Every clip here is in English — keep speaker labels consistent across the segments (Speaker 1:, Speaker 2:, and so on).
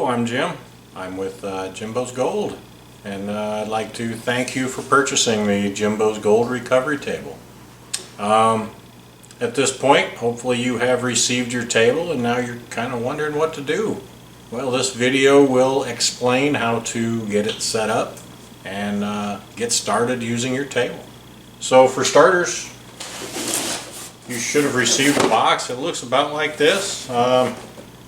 Speaker 1: Hello, I'm Jim. I'm with Jimbo's Gold, and I'd like to thank you for purchasing the Jimbo's Gold recovery table. At this point, hopefully you have received your table and now you're kind of wondering what to do. Well, this video will explain how to get it set up and get started using your table. So for starters, you should have received a box. It looks about like this.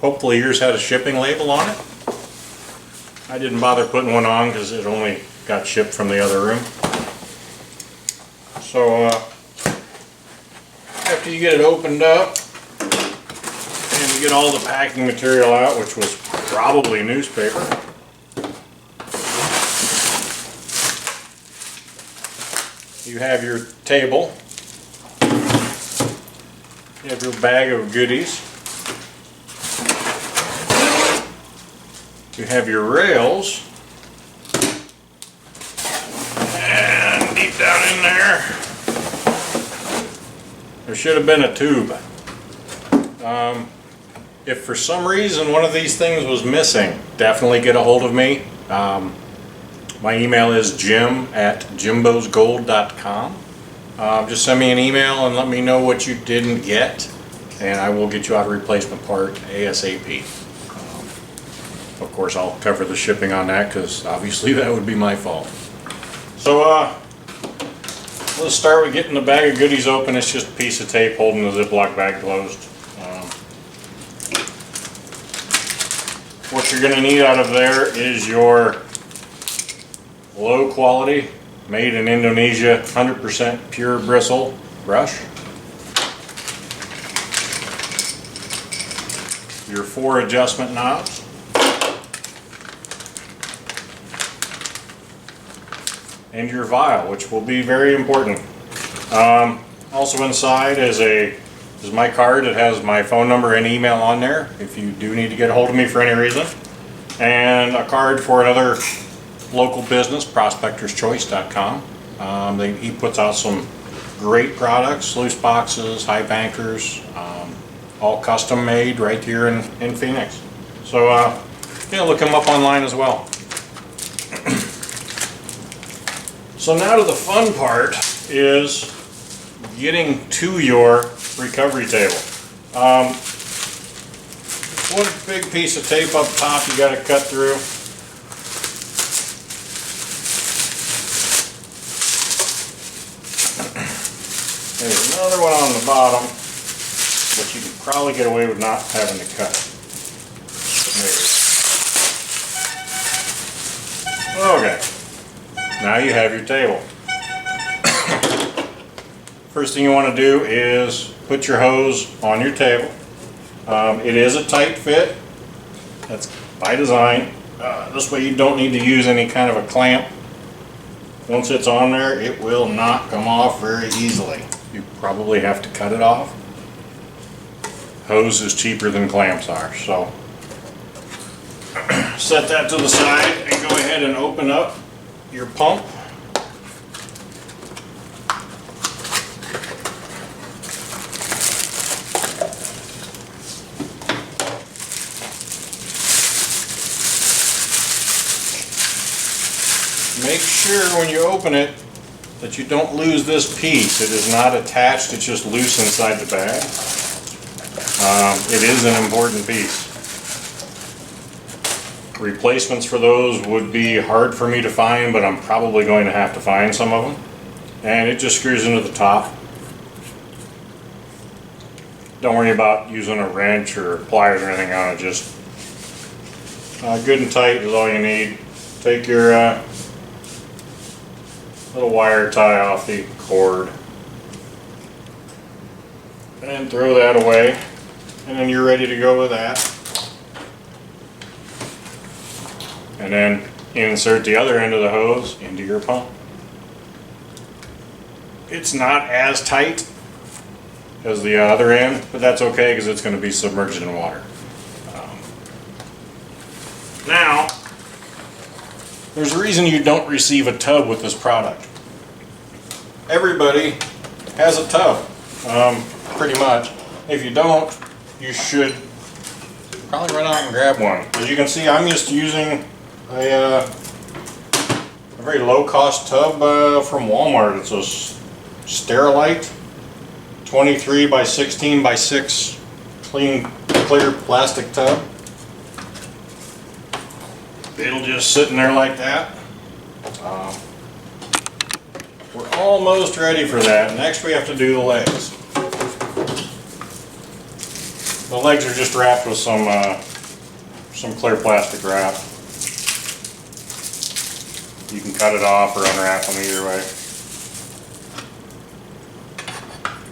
Speaker 1: Hopefully yours had a shipping label on it. I didn't bother putting one on because it only got shipped from the other room. So after you get it opened up and you get all the packing material out, which was probably newspaper, you have your table, you have your bag of goodies, you have your rails, and deep down in there should have been a tube. If for some reason one of these things was missing, definitely get a hold of me. My email is jim@jimbosgold.com. Just send me an email and let me know what you didn't get, and I will get you out a replacement part ASAP. Of course, I'll cover the shipping on that because obviously that would be my fault. So let's start with getting the bag of goodies open. It's just a piece of tape holding the Ziploc bag closed. What you're going to need out of there is your low quality, made in Indonesia, 100% pure bristle brush. Your 4 adjustment knobs. And your vial, which will be very important. Also inside is my card. It has my phone number and email on there if you do need to get a hold of me for any reason. And a card for another local business, prospectorschoice.com. He puts out some great products, loose boxes, high bankers, all custom made right here in Phoenix. So look him up online as well. So now to the fun part is getting to your recovery table. One big piece of tape up top you got to cut through. There's another one on the bottom, but you can probably get away with not having to cut. Okay. Now you have your table. First thing you want to do is put your hose on your table. It is a tight fit. That's by design. This way you don't need to use any kind of a clamp. Once it's on there, it will not come off very easily. You probably have to cut it off. Hose is cheaper than clamps are, so set that to the side and go ahead and open up your pump. Make sure when you open it that you don't lose this piece. It is not attached, it's just loose inside the bag. It is an important piece. Replacements for those would be hard for me to find, but I'm probably going to have to find some of them. And it just screws into the top. Don't worry about using a wrench or pliers or anything on it, just good and tight is all you need. Take your little wire tie off the cord and throw that away, and then you're ready to go with that. And then insert the other end of the hose into your pump. It's not as tight as the other end, but that's okay because it's going to be submerged in water. Now, there's a reason you don't receive a tub with this product. Everybody has a tub, pretty much. If you don't, you should probably run out and grab one. As you can see, I'm just using a very low-cost tub from Walmart. It's a Sterilite 23 by 16 by 6 clear plastic tub. It'll just sit in there like that. We're almost ready for that. Next we have to do the legs. The legs are just wrapped with some clear plastic wrap. You can cut it off or unwrap them either way.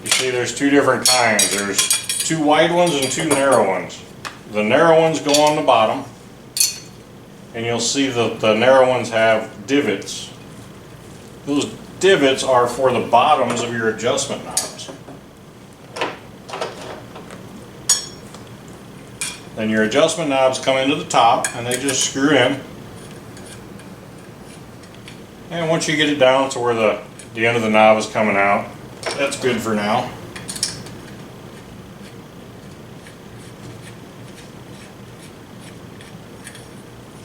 Speaker 1: You see there's two different kinds. There's two wide ones and two narrow ones. The narrow ones go on the bottom, and you'll see that the narrow ones have divots. Those divots are for the bottoms of your adjustment knobs. Then your adjustment knobs come into the top and they just screw in. And once you get it down to where the end of the knob is coming out, that's good for now.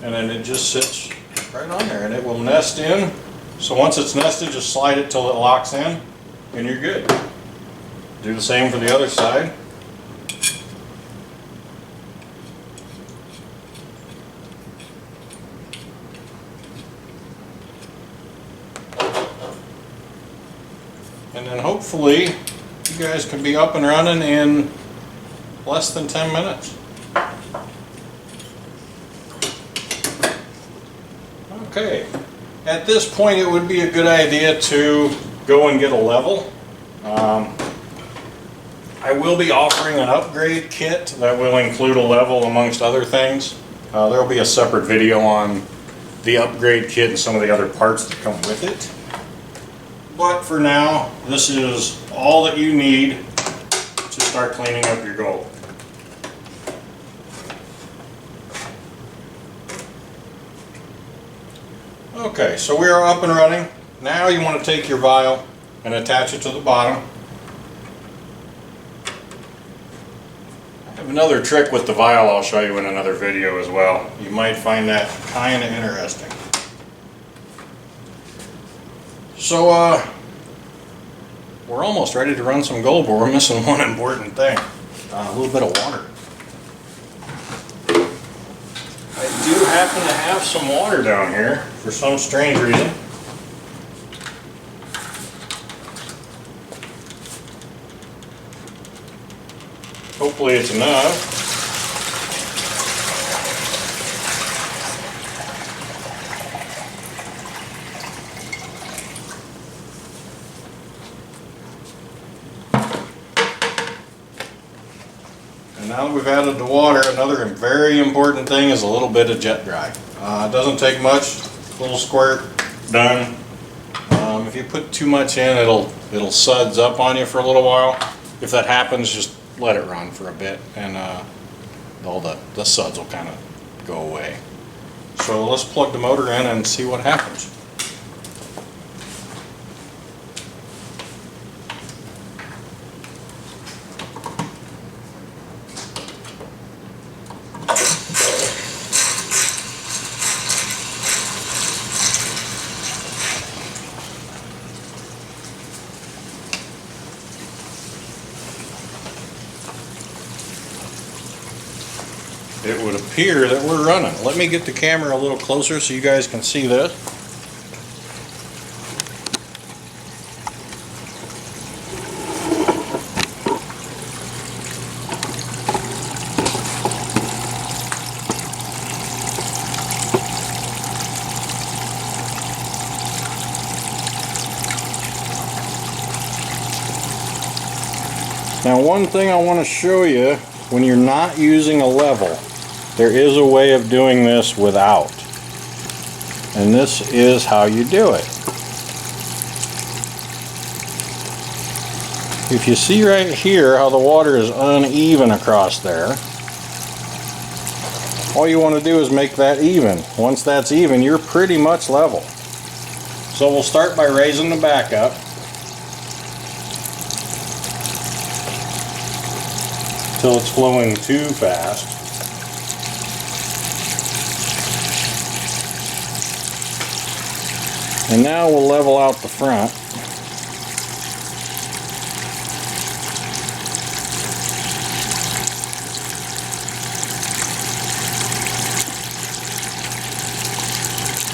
Speaker 1: And then it just sits right on there and it will nest in. So once it's nested, just slide it till it locks in and you're good. Do the same for the other side. And then hopefully you guys can be up and running in less than 10 minutes. Okay, at this point it would be a good idea to go and get a level. I will be offering an upgrade kit that will include a level amongst other things. There will be a separate video on the upgrade kit and some of the other parts that come with it. But for now, this is all that you need to start cleaning up your gold. Okay, so we are up and running. Now you want to take your vial and attach it to the bottom. I have another trick with the vial I'll show you in another video as well. You might find that kind of interesting. So we're almost ready to run some gold, but we're missing one important thing. A little bit of water. I do happen to have some water down here for some strange reason. Hopefully it's enough. And now that we've added the water, another very important thing is a little bit of jet dry. It doesn't take much, a little squirt, done. If you put too much in, it'll suds up on you for a little while. If that happens, just let it run for a bit and all the suds will kind of go away. So let's plug the motor in and see what happens. It would appear that we're running. Let me get the camera a little closer so you guys can see this. Now, one thing I want to show you, when you're not using a level, there is a way of doing this without. And this is how you do it. If you see right here how the water is uneven across there, all you want to do is make that even. Once that's even, you're pretty much level. So we'll start by raising the back up. Till it's flowing too fast. And now we'll level out the front.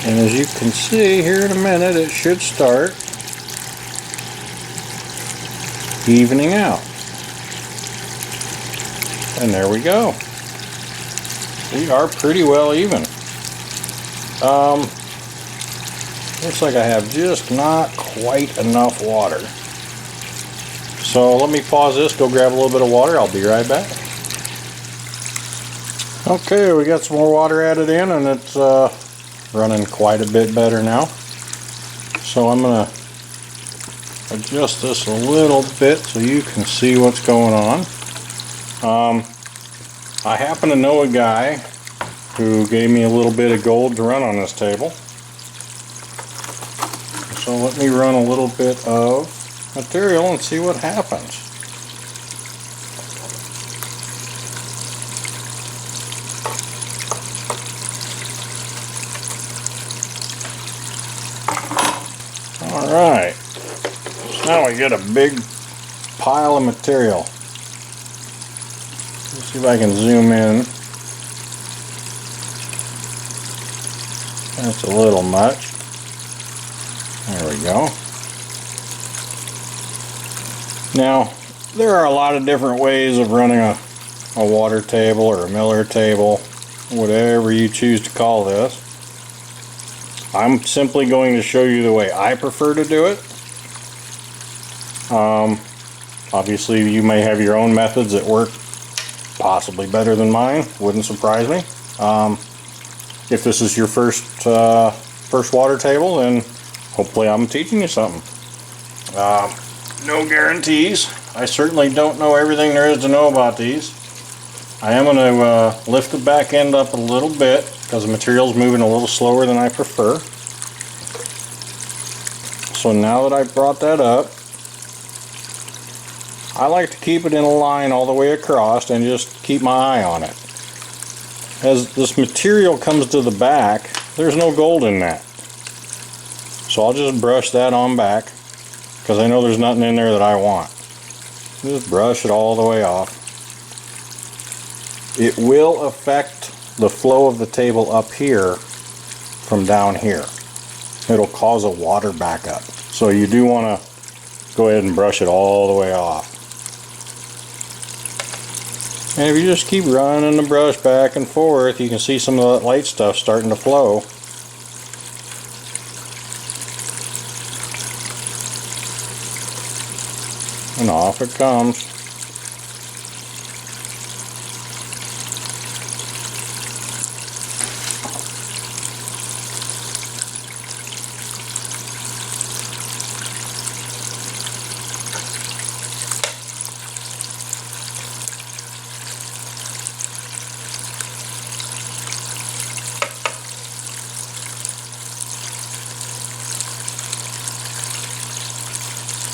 Speaker 1: And as you can see here in a minute, it should start evening out. And there we go. We are pretty well even. Looks like I have just not quite enough water. So let me pause this, go grab a little bit of water. I'll be right back. Okay, we got some more water added in, and it's running quite a bit better now. So I'm going to adjust this a little bit so you can see what's going on. I happen to know a guy who gave me a little bit of gold to run on this table. So let me run a little bit of material and see what happens. Alright, so now we get a big pile of material. Let's see if I can zoom in. That's a little much. There we go. Now, there are a lot of different ways of running a water table or a miller table, whatever you choose to call this. I'm simply going to show you the way I prefer to do it. Obviously, you may have your own methods that work possibly better than mine. Wouldn't surprise me. If this is your first water table, then hopefully I'm teaching you something. No guarantees. I certainly don't know everything there is to know about these. I am going to lift the back end up a little bit because the material is moving a little slower than I prefer. So now that I've brought that up, I like to keep it in a line all the way across and just keep my eye on it. As this material comes to the back, there's no gold in that. So I'll just brush that on back because I know there's nothing in there that I want. Just brush it all the way off. It will affect the flow of the table up here from down here. It'll cause a water backup. So you do want to go ahead and brush it all the way off. And if you just keep running the brush back and forth, you can see some of that light stuff starting to flow. And off it comes.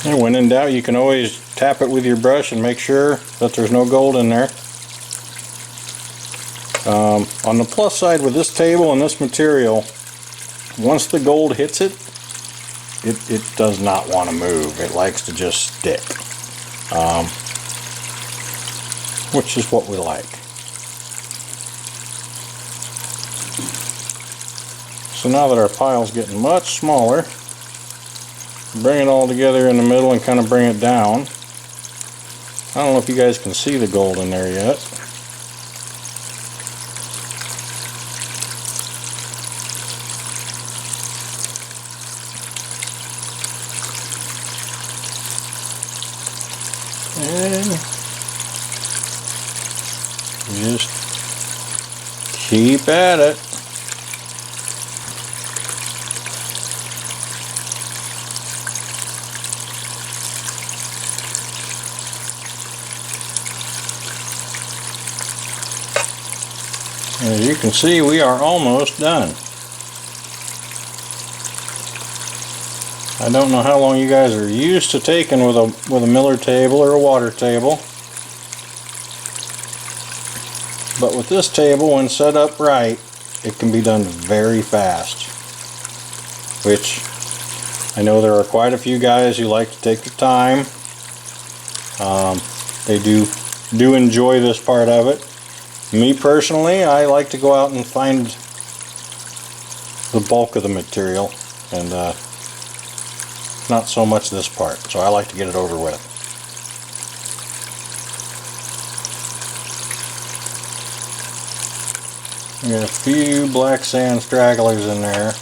Speaker 1: And when in doubt, you can always tap it with your brush and make sure that there's no gold in there. On the plus side with this table and this material, once the gold hits it, it does not want to move. It likes to just stick, which is what we like. So now that our pile's getting much smaller, bring it all together in the middle and kind of bring it down. I don't know if you guys can see the gold in there yet. And just keep at it. As you can see, we are almost done. I don't know how long you guys are used to taking with a miller table or a water table, but with this table, when set up right, it can be done very fast, which I know there are quite a few guys who like to take the time. They do enjoy this part of it. Me personally, I like to go out and find the bulk of the material, and not so much this part, so I like to get it over with. We got a few black sand stragglers in there.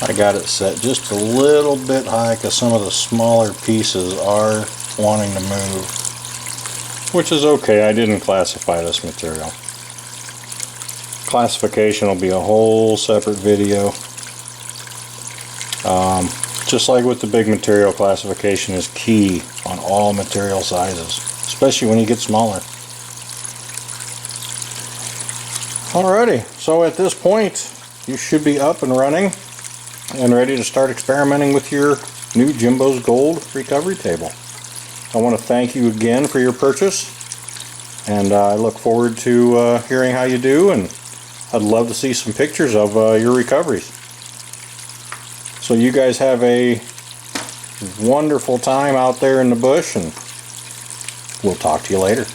Speaker 1: I got it set just a little bit high because some of the smaller pieces are wanting to move, which is okay. I didn't classify this material. Classification will be a whole separate video. Just like with the big material, classification is key on all material sizes, especially when you get smaller. Alrighty, so at this point you should be up and running and ready to start experimenting with your new Jimbo's Gold recovery table. I want to thank you again for your purchase, and I look forward to hearing how you do, and I'd love to see some pictures of your recoveries. So you guys have a wonderful time out there in the bush, and we'll talk to you later.